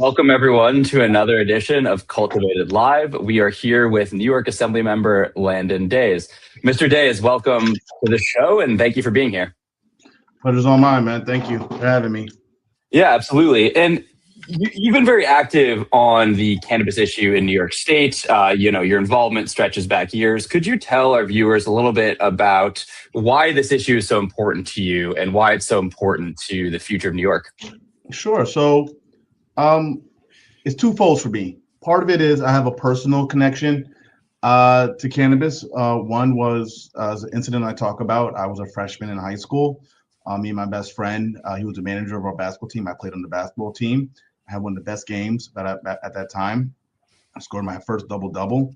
Welcome, everyone, to another edition of Cultivated Live. We are here with New York Assemblymember Landon Dais. Mr. Dais, welcome to the show, and thank you for being here. Pleasure's all mine, man. Thank you for having me. Yeah, absolutely. And you've been very active on the cannabis issue in New York State. Your involvement stretches back years. Could you tell our viewers a little bit about why this issue is so important to you and why it's so important to the future of New York? Sure. So it's twofold for me. Part of it is I have a personal connection to cannabis. One was an incident I talk about. I was a freshman in high school. Me and my best friend, he was the manager of our basketball team. I played on the basketball team. I had one of the best games at that time. I scored my first double-double.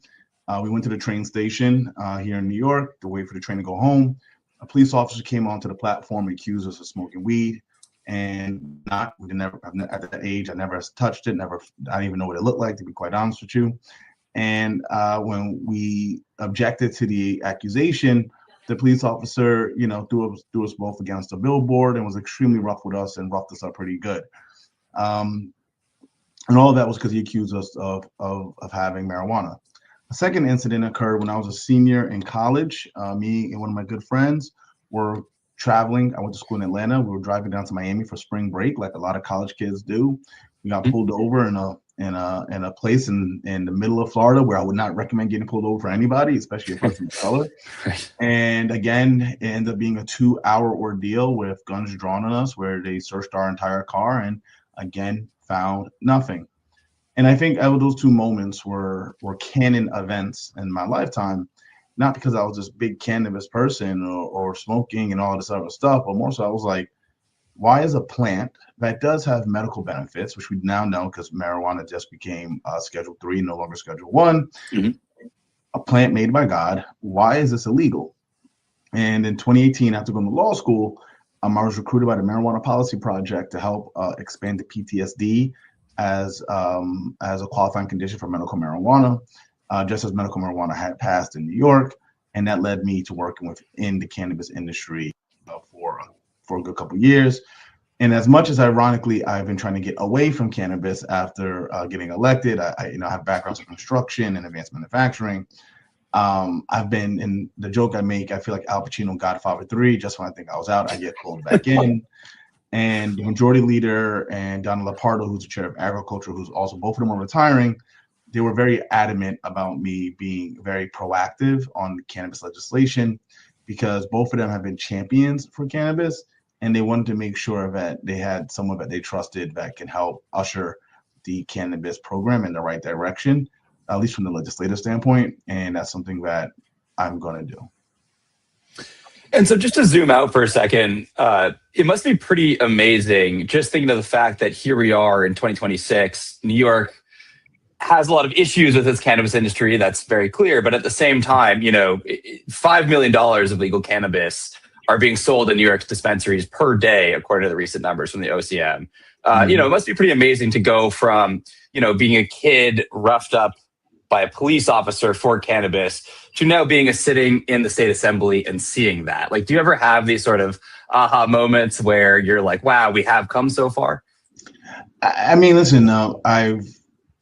We went to the train station here in New York to wait for the train to go home. A police officer came onto the platform and accused us of smoking weed. And at that age, I never touched it. I didn't even know what it looked like, to be quite honest with you. And when we objected to the accusation, the police officer, threw us both against a billboard and was extremely rough with us and roughed us up pretty good. And all of that was because he accused us of having marijuana. A second incident occurred when I was a senior in college. Me and one of my good friends were traveling. I went to school in Atlanta. We were driving down to Miami for spring break, like a lot of college kids do. We got pulled over in a place in the middle of Florida where I would not recommend getting pulled over for anybody, especially a person of color. And again, it ended up being a 2-hour ordeal with guns drawn on us, where they searched our entire car and again found nothing. And I think those two moments were canon events in my lifetime. Not because I was this big cannabis person or smoking and all this other stuff, but more so I was like, why is a plant that does have medical benefits, which we now know because marijuana just became Schedule 3, no longer Schedule 1, a plant made by God, why is this illegal? And in 2018, after going to law school, I was recruited by the Marijuana Policy Project to help expand the PTSD as a qualifying condition for medical marijuana. Just as medical marijuana had passed in New York, and that led me to working within the cannabis industry for a good couple of years. And as much as ironically, I've been trying to get away from cannabis after getting elected. I have backgrounds in construction and advanced manufacturing. I've been in the joke I make. I feel like Al Pacino, Godfather 3. Just when I think I was out, I get pulled back in. And the majority leader and Donna Lapardo, who's the chair of agriculture, who's also both of them are retiring. They were very adamant about me being very proactive on cannabis legislation because both of them have been champions for cannabis, and they wanted to make sure that they had someone that they trusted that can help usher the cannabis program in the right direction, at least from the legislative standpoint. And that's something that I'm going to do. And so just to zoom out for a second, it must be pretty amazing just thinking of the fact that here we are in 2026, New York has a lot of issues with its cannabis industry. That's very clear. But at the same time, $5 million of legal cannabis are being sold in New York's dispensaries per day, according to the recent numbers from the OCM. It must be pretty amazing to go from, being a kid roughed up by a police officer for cannabis to now being sitting in the state assembly and seeing that. Like, do you ever have these sort of aha moments where you're like, wow, we have come so far? I mean, listen,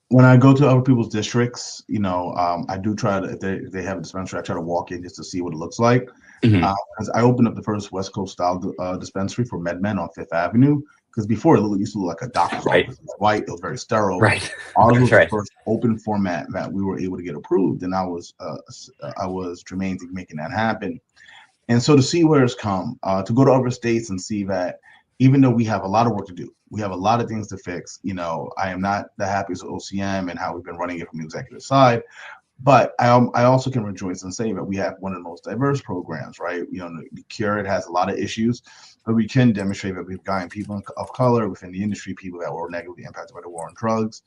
when I go to other people's districts, I do try to, if they have a dispensary, I try to walk in just to see what it looks like. Because I opened up the first West Coast style dispensary for MedMen on Fifth Avenue. Because before it used to look like a doctor's office. It was white, it was very sterile. Ours was the first open format that we were able to get approved, and I was germane to making that happen. And so to see where it's come, to go to other states and see that even though we have a lot of work to do, we have a lot of things to fix. I am not the happiest with OCM and how we've been running it from the executive side, but I also can rejoice and say that we have one of the most diverse programs, right? The Curate has a lot of issues, but we can demonstrate that we've gotten people of color within the industry, people that were negatively impacted by the war on drugs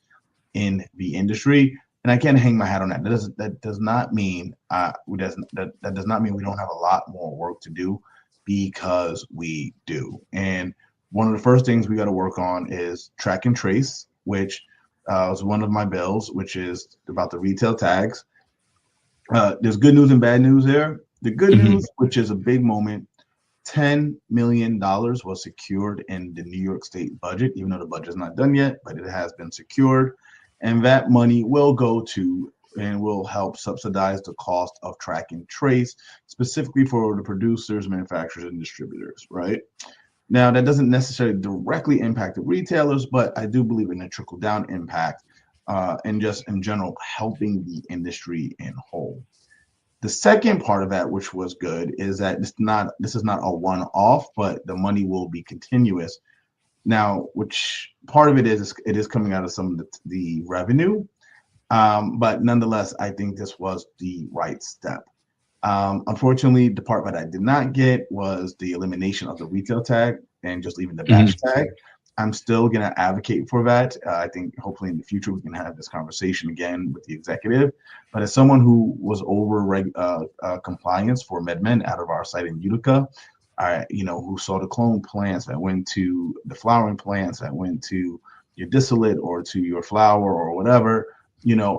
in the industry. And I can't hang my hat on that. That does not mean we don't have a lot more work to do, because we do. And one of the first things we got to work on is track and trace, which was one of my bills, which is about the retail tags. There's good news and bad news there. The good news, which is a big moment, $10 million was secured in the New York State budget, even though the budget is not done yet, but it has been secured. And that money will go to and will help subsidize the cost of track and trace, specifically for the producers, manufacturers, and distributors, right? Now, that doesn't necessarily directly impact the retailers, but I do believe in a trickle-down impact and just in general helping the industry in whole. The second part of that, which was good, is that this is not a one-off, but the money will be continuous. Now, which part of it is coming out of some of the revenue, but nonetheless, I think this was the right step. Unfortunately, the part that I did not get was the elimination of the retail tag and just leaving the batch tag. I'm still going to advocate for that. I think hopefully in the future we can have this conversation again with the executive. But as someone who was over compliance for MedMen out of our site in Utica, who saw the clone plants that went to the flowering plants that went to your distillate or to your flower or whatever,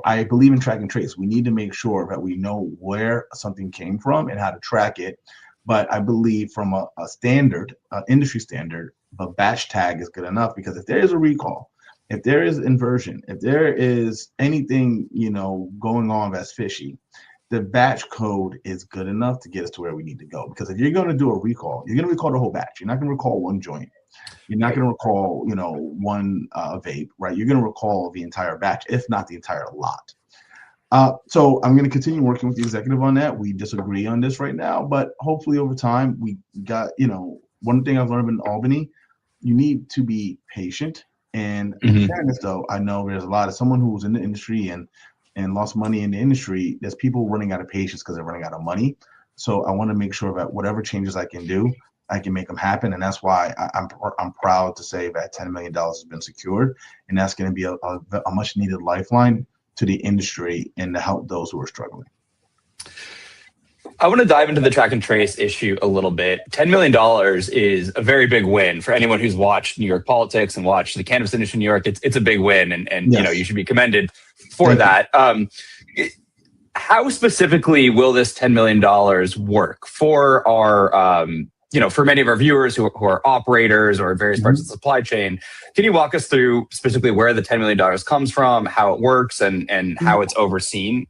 I believe in track and trace. We need to make sure that we know where something came from and how to track it. But I believe from a standard, industry standard, the batch tag is good enough, because if there is a recall, if there is inversion, if there is anything, going on that's fishy, the batch code is good enough to get us to where we need to go. Because if you're going to do a recall, you're going to recall the whole batch. You're not going to recall one joint. You're not going to recall, one vape, right? You're going to recall the entire batch, if not the entire lot. So I'm going to continue working with the executive on that. We disagree on this right now, but hopefully over time we got, one thing I've learned in Albany, you need to be patient. And in fairness, though, I know there's a lot of someone who was in the industry and lost money in the industry. There's people running out of patience because they're running out of money. So I want to make sure that whatever changes I can do, I can make them happen. And that's why I'm proud to say that $10 million has been secured. And that's going to be a much needed lifeline to the industry and to help those who are struggling. I want to dive into the track and trace issue a little bit. $10 million is a very big win for anyone who's watched New York politics and watched the cannabis industry in New York. It's a big win, and yes. You should be commended for that. How specifically will this $10 million work for our, for many of our viewers who are operators or in various parts of the supply chain? Can you walk us through specifically where the $10 million comes from, how it works, and how it's overseen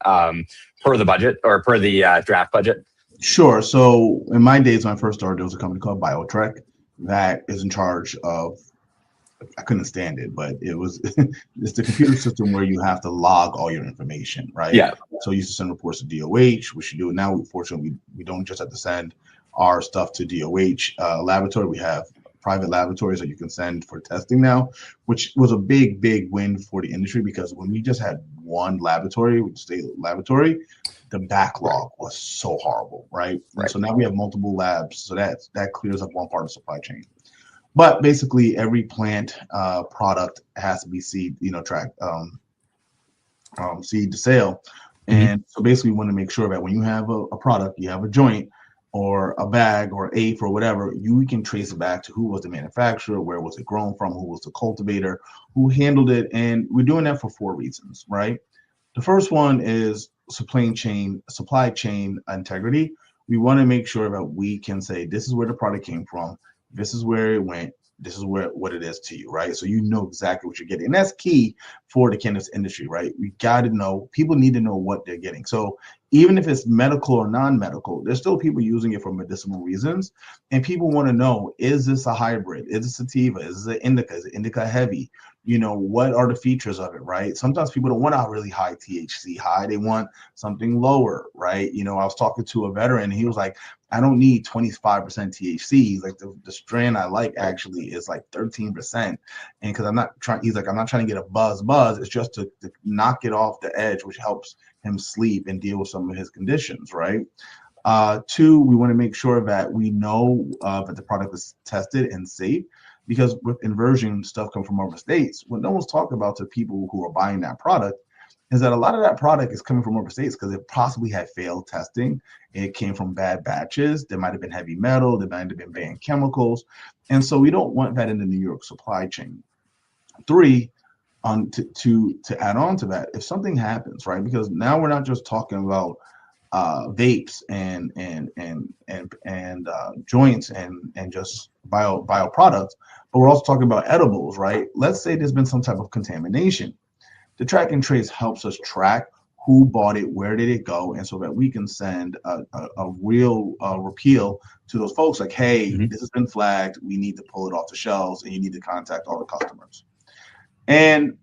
per the budget or per the draft budget? Sure. So in my days when I first started, there was a company called BioTrek that is in charge of, I couldn't stand it, but it's the computer system where you have to log all your information, right? Yeah. So you used to send reports to DOH, which you do now. Fortunately, we don't just have to send our stuff to DOH laboratory. We have private laboratories that you can send for testing now, which was a big, big win for the industry, because when we just had one laboratory, state laboratory, the backlog was so horrible, right? So now we have multiple labs, so that clears up one part of the supply chain. But basically, every plant product has to be seed, tracked, seed to sale. And so basically, we want to make sure that when you have a product, you have a joint or a bag or eighth or whatever, you can trace it back to who was the manufacturer, where was it grown from, who was the cultivator, who handled it. And we're doing that for 4 reasons, right? The first one is supply chain integrity. We want to make sure that we can say, this is where the product came from, this is where it went, this is what it is to you, right? So you know exactly what you're getting. And that's key for the cannabis industry, right? We got to know, people need to know what they're getting. So even if it's medical or non-medical, there's still people using it for medicinal reasons. And people want to know, is this a hybrid? Is it sativa? Is it indica? Is it indica heavy? What are the features of it, right? Sometimes people don't want a really high THC high. They want something lower, right? I was talking to a veteran, and he was like, I don't need 25% THC. Like the strand I like actually is like 13%. And because he's like, I'm not trying to get a buzz. It's just to knock it off the edge, which helps him sleep and deal with some of his conditions, right? 2, we want to make sure that we know that the product is tested and safe, because with inversion, stuff comes from overstates. What no one's talking about to people who are buying that product is that a lot of that product is coming from overstates because it possibly had failed testing. It came from bad batches. There might have been heavy metal. There might have been banned chemicals. And so we don't want that in the New York supply chain. 3, to add on to that, if something happens, right? Because now we're not just talking about vapes and joints and just bio products, but we're also talking about edibles, right? Let's say there's been some type of contamination. The track and trace helps us track who bought it, where did it go, and so that we can send a real repeal to those folks like, hey, this has been flagged, we need to pull it off the shelves, and you need to contact all the customers. And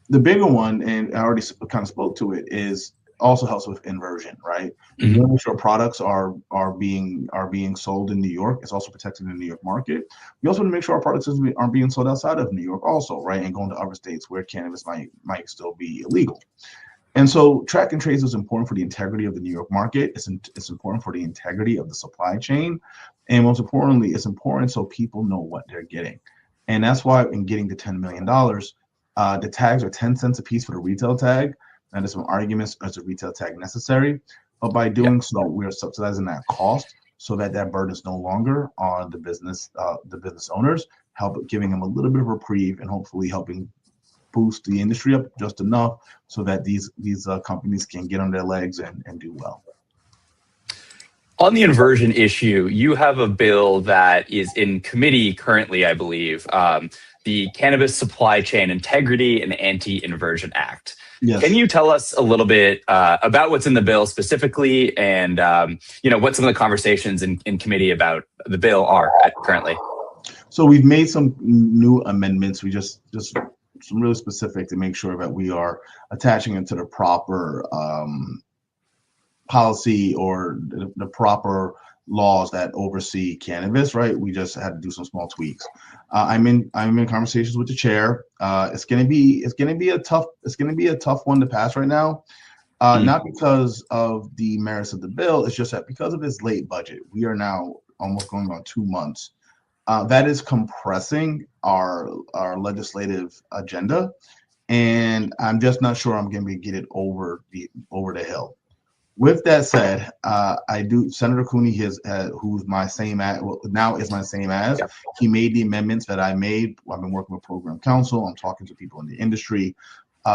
the bigger one, and I already kind of spoke to it, is also helps with inversion, right? We want to make sure products are being sold in New York. It's also protecting the New York market. We also want to make sure our products aren't being sold outside of New York also, right? And going to other states where cannabis might still be illegal. And so track and trace is important for the integrity of the New York market. It's important for the integrity of the supply chain. And most importantly, it's important so people know what they're getting. And that's why in getting the $10 million, the tags are 10 cents a piece for the retail tag. And there's some arguments as a retail tag necessary. But by doing so, we are subsidizing that cost so that burden is no longer on the business owners, giving them a little bit of reprieve and hopefully helping boost the industry up just enough so that these companies can get on their legs and do well. On the inversion issue, you have a bill that is in committee currently, I believe, the Cannabis Supply Chain Integrity and Anti-Inversion Act. Yes. Can you tell us a little bit about what's in the bill specifically, and what some of the conversations in committee about the bill are currently? So we've made some new amendments. We just some really specific to make sure that we are attaching it to the proper policy or the proper laws that oversee cannabis, right? We just had to do some small tweaks. I'm in conversations with the chair. It's gonna be a tough one to pass right now. Not because of the merits of the bill, it's just that because of its late budget, we are now almost going on 2 months. That is compressing our legislative agenda, and I'm just not sure I'm going to get it over the hill. With that said, Senator Cooney, who's my same as, well, now is my same as, he made the amendments that I made. I've been working with program counsel. I'm talking to people in the industry.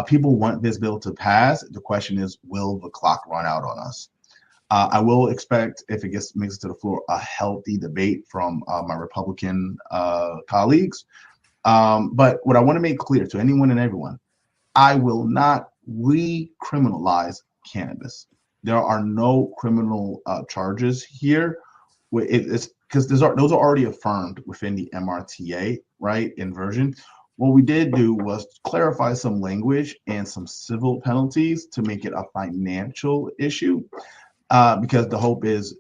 People want this bill to pass. The question is, will the clock run out on us? I will expect, if it makes it to the floor, a healthy debate from my Republican colleagues. But what I want to make clear to anyone and everyone, I will not recriminalize cannabis. There are no criminal charges here. It's because those are already affirmed within the MRTA, right? Inversion. What we did do was clarify some language and some civil penalties to make it a financial issue. Because the hope is,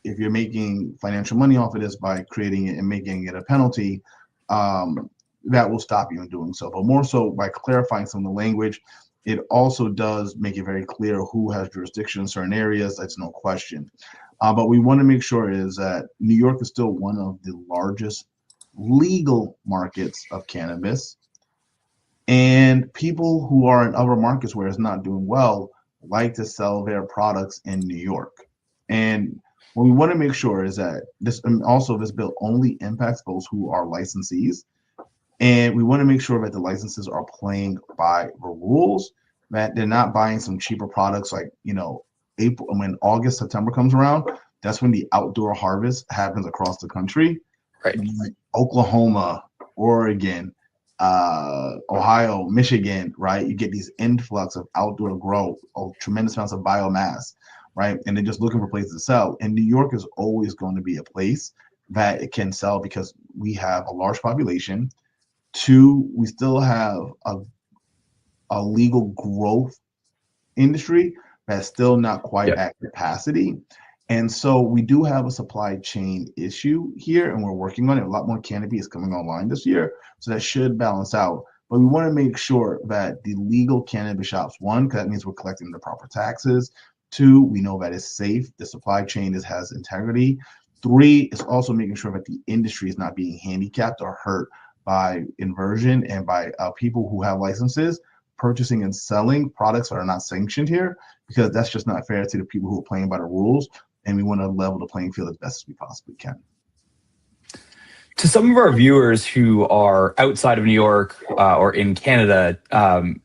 if you're making financial money off of this by creating it and making it a penalty, that will stop you in doing so. But more so by clarifying some of the language, it also does make it very clear who has jurisdiction in certain areas. That's no question. But we want to make sure is that New York is still one of the largest legal markets of cannabis, and people who are in other markets where it's not doing well like to sell their products in New York. And what we want to make sure is that this bill only impacts those who are licensees. And we want to make sure that the licenses are playing by the rules, that they're not buying some cheaper products like, April, when August, September comes around, that's when the outdoor harvest happens across the country. Right. Like Oklahoma, Oregon, Ohio, Michigan, right? You get these influx of outdoor growth, of tremendous amounts of biomass, right? And they're just looking for places to sell. And New York is always going to be a place that it can sell because we have a large population. 2, we still have a legal growth industry that's still not quite at capacity. And so we do have a supply chain issue here, and we're working on it. A lot more canopy is coming online this year, so that should balance out. But we want to make sure that the legal cannabis shops, 1, because that means we're collecting the proper taxes. 2, we know that it's safe. The supply chain has integrity. 3, it's also making sure that the industry is not being handicapped or hurt by inversion and by people who have licenses purchasing and selling products that are not sanctioned here, because that's just not fair to the people who are playing by the rules. And we want to level the playing field as best as we possibly can. to some of our viewers who are outside of New York or in Canada,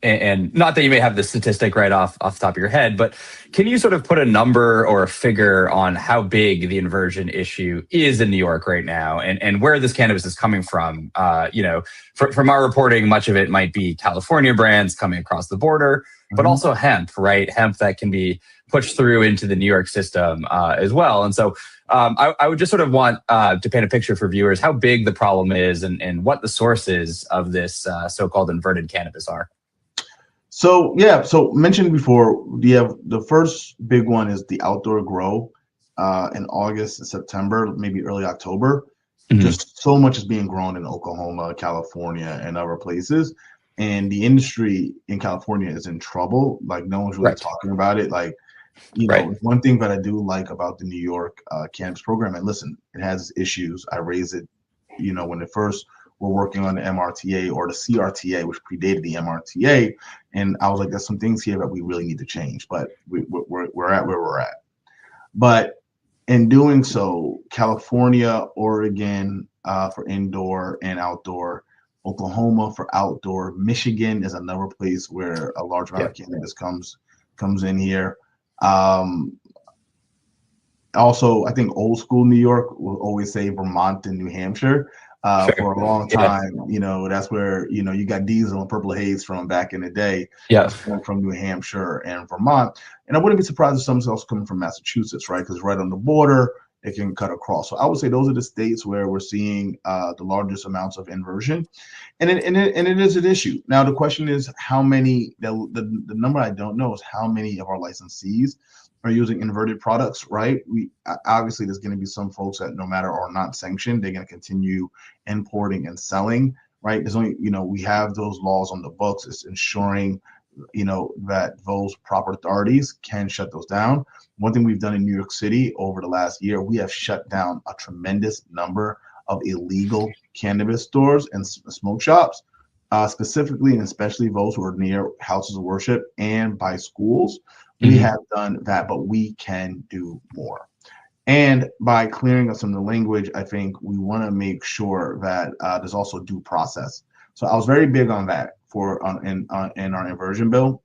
and not that you may have the statistic right off the top of your head, but can you sort of put a number or a figure on how big the inversion issue is in New York right now, and where this cannabis is coming from? From our reporting, much of it might be California brands coming across the border, but also hemp, right? Hemp that can be pushed through into the New York system as well. And so I would just sort of want to paint a picture for viewers how big the problem is and what the sources of this so-called inverted cannabis are. So yeah, so mentioned before, the first big one is the outdoor grow in August and September, maybe early October. Just so much is being grown in Oklahoma, California, and other places. And the industry in California is in trouble. Like no one's really talking about it. Like, one thing that I do like about the New York cannabis program, and listen, it has issues. I raised it, when it first were working on the MRTA or the CRTA, which predated the MRTA. And I was like, there's some things here that we really need to change, but we're at where we're at. But in doing so, California, Oregon for indoor and outdoor, Oklahoma for outdoor, Michigan is another place where a large amount of cannabis comes in here. Also, I think old school New York will always say Vermont and New Hampshire. For a long time, that's where, you got Diesel and Purple Haze from back in the day, from New Hampshire and Vermont. And I wouldn't be surprised if someone else coming from Massachusetts, right? Because right on the border, it can cut across. So I would say those are the states where we're seeing the largest amounts of inversion. And it is an issue. Now, the question is how many, the number I don't know is how many of our licensees are using inverted products, right? We obviously there's going to be some folks that no matter are not sanctioned, they're going to continue importing and selling, right? There's only, we have those laws on the books. It's ensuring, that those proper authorities can shut those down. One thing we've done in New York City over the last year, we have shut down a tremendous number of illegal cannabis stores and smoke shops, specifically and especially those who are near houses of worship and by schools. We have done that, but we can do more. And by clearing up some of the language, I think we want to make sure that there's also due process. So I was very big on that in our inversion bill,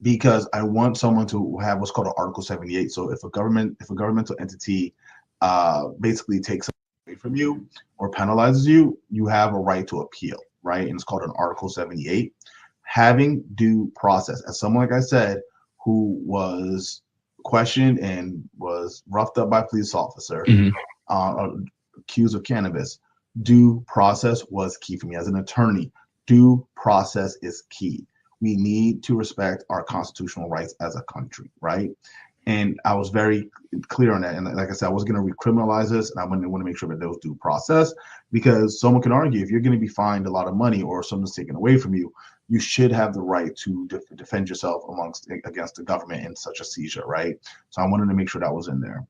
because I want someone to have what's called an Article 78. So if a governmental entity basically takes away from you or penalizes you, you have a right to appeal, right? And it's called an Article 78. Having due process, as someone, like I said, who was questioned and was roughed up by a police officer, accused of cannabis, due process was key for me. As an attorney, due process is key. We need to respect our constitutional rights as a country, right? And I was very clear on that. And like I said, I was going to recriminalize this, and I want to make sure that there was due process, because someone can argue if you're going to be fined a lot of money or something's taken away from you, you should have the right to defend yourself against the government in such a seizure, right? So I wanted to make sure that was in there.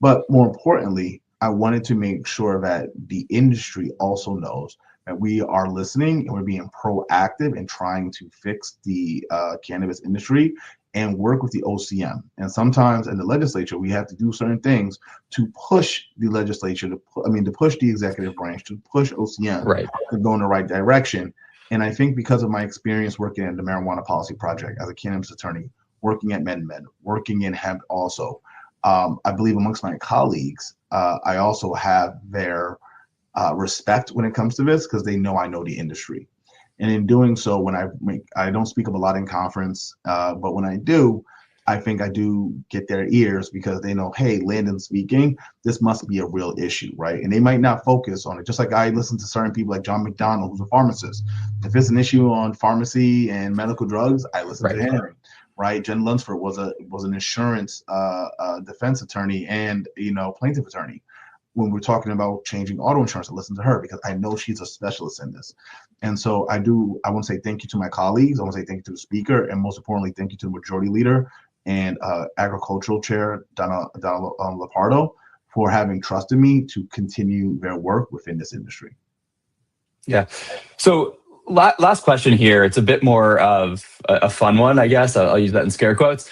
But more importantly, I wanted to make sure that the industry also knows that we are listening and we're being proactive in trying to fix the cannabis industry and work with the OCM. And sometimes in the legislature, we have to do certain things to push the legislature, to push the executive branch, to push OCM to go in the right direction. And I think because of my experience working at the Marijuana Policy Project as a cannabis attorney, working at MedMen, working in hemp also, I believe amongst my colleagues, I also have their respect when it comes to this, because they know I know the industry. And in doing so, when I don't speak up a lot in conference, but when I do, I think I do get their ears, because they know, hey, Landon speaking, this must be a real issue, right? And they might not focus on it. Just like I listen to certain people like John McDonald, who's a pharmacist. If it's an issue on pharmacy and medical drugs, I listen to him, right? Jen Lunsford was an insurance defense attorney and plaintiff attorney. When we're talking about changing auto insurance, I listen to her because I know she's a specialist in this. And so I want to say thank you to my colleagues. I want to say thank you to the speaker, and most importantly, thank you to the majority leader and agricultural chair, Donna Lapardo, for having trusted me to continue their work within this industry. Yeah. So last question here. It's a bit more of a fun one, I guess. I'll use that in scare quotes.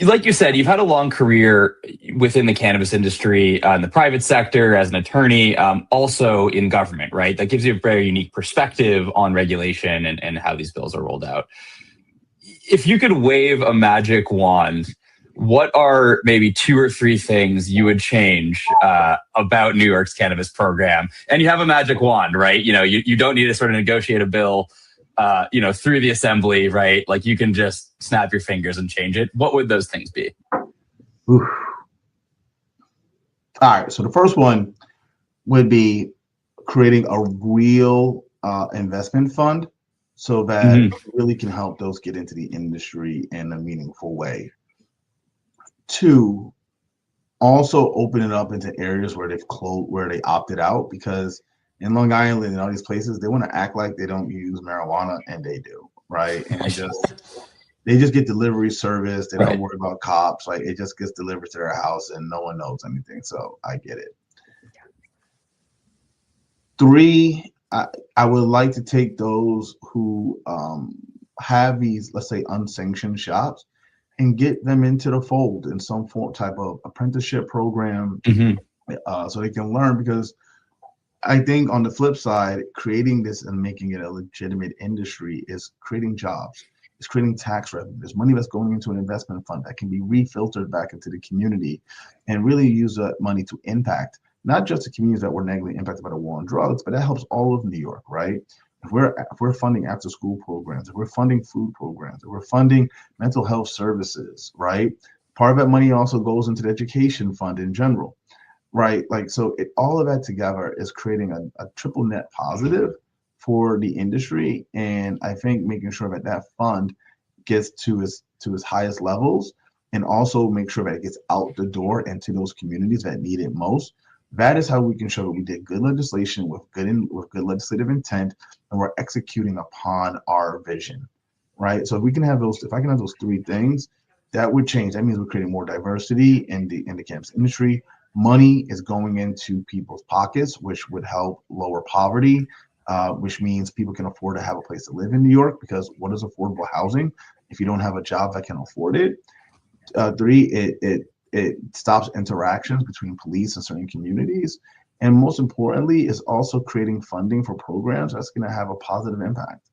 like you said, you've had a long career within the cannabis industry, in the private sector as an attorney, also in government, right? That gives you a very unique perspective on regulation and how these bills are rolled out. If you could wave a magic wand, what are maybe 2 or 3 things you would change about New York's cannabis program? And you have a magic wand, right? You don't need to sort of negotiate a bill through the assembly, right? Like you can just snap your fingers and change it. What would those things be? Oof. All right. So the first one would be creating a real investment fund so that it really can help those get into the industry in a meaningful way. 2, also open it up into areas where they opted out, because in Long Island and all these places, they want to act like they don't use marijuana, and they do, right? And they just get delivery service. They don't worry about cops. Like, it just gets delivered to their house and no one knows anything. So I get it. 3, I would like to take those who have these, let's say, unsanctioned shops and get them into the fold in some type of apprenticeship program, so they can learn. Because I think on the flip side, creating this and making it a legitimate industry is creating jobs. It's creating tax revenue. There's money that's going into an investment fund that can be refiltered back into the community and really use that money to impact not just the communities that were negatively impacted by the war on drugs, but that helps all of New York, right? If we're funding after school programs, if we're funding food programs, if we're funding mental health services, right? Part of that money also goes into the education fund in general, right? Like, so all of that together is creating a triple net positive for the industry. And I think making sure that that fund gets to its highest levels, and also make sure that it gets out the door into those communities that need it most. That is how we can show that we did good legislation with good legislative intent, and we're executing upon our vision, right? So if I can have those 3 things, that would change. That means we're creating more diversity in the cannabis industry. Money is going into people's pockets, which would help lower poverty, which means people can afford to have a place to live in New York, because what is affordable housing if you don't have a job that can afford it? 3, it stops interactions between police and certain communities. And most importantly, is also creating funding for programs that's going to have a positive impact.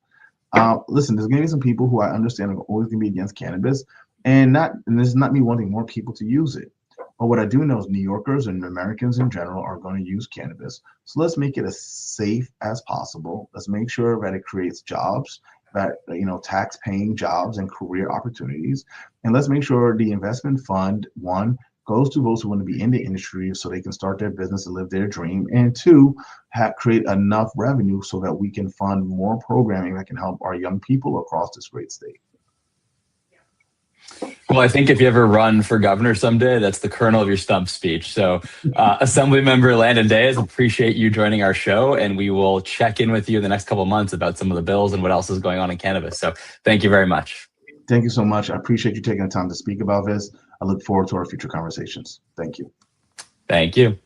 Listen, there's going to be some people who I understand are always going to be against cannabis, and this is not me wanting more people to use it. But what I do know is New Yorkers and Americans in general are going to use cannabis. So let's make it as safe as possible. Let's make sure that it creates jobs, that, tax paying jobs and career opportunities. And let's make sure the investment fund, 1, goes to those who want to be in the industry so they can start their business and live their dream. And 2, create enough revenue so that we can fund more programming that can help our young people across this great state. Well, I think if you ever run for governor someday, that's the kernel of your stump speech. So, Assemblymember Landon Dais, appreciate you joining our show, and we will check in with you in the next couple of months about some of the bills and what else is going on in cannabis. So, thank you very much. Thank you so much. I appreciate you taking the time to speak about this. I look forward to our future conversations. Thank you. Thank you.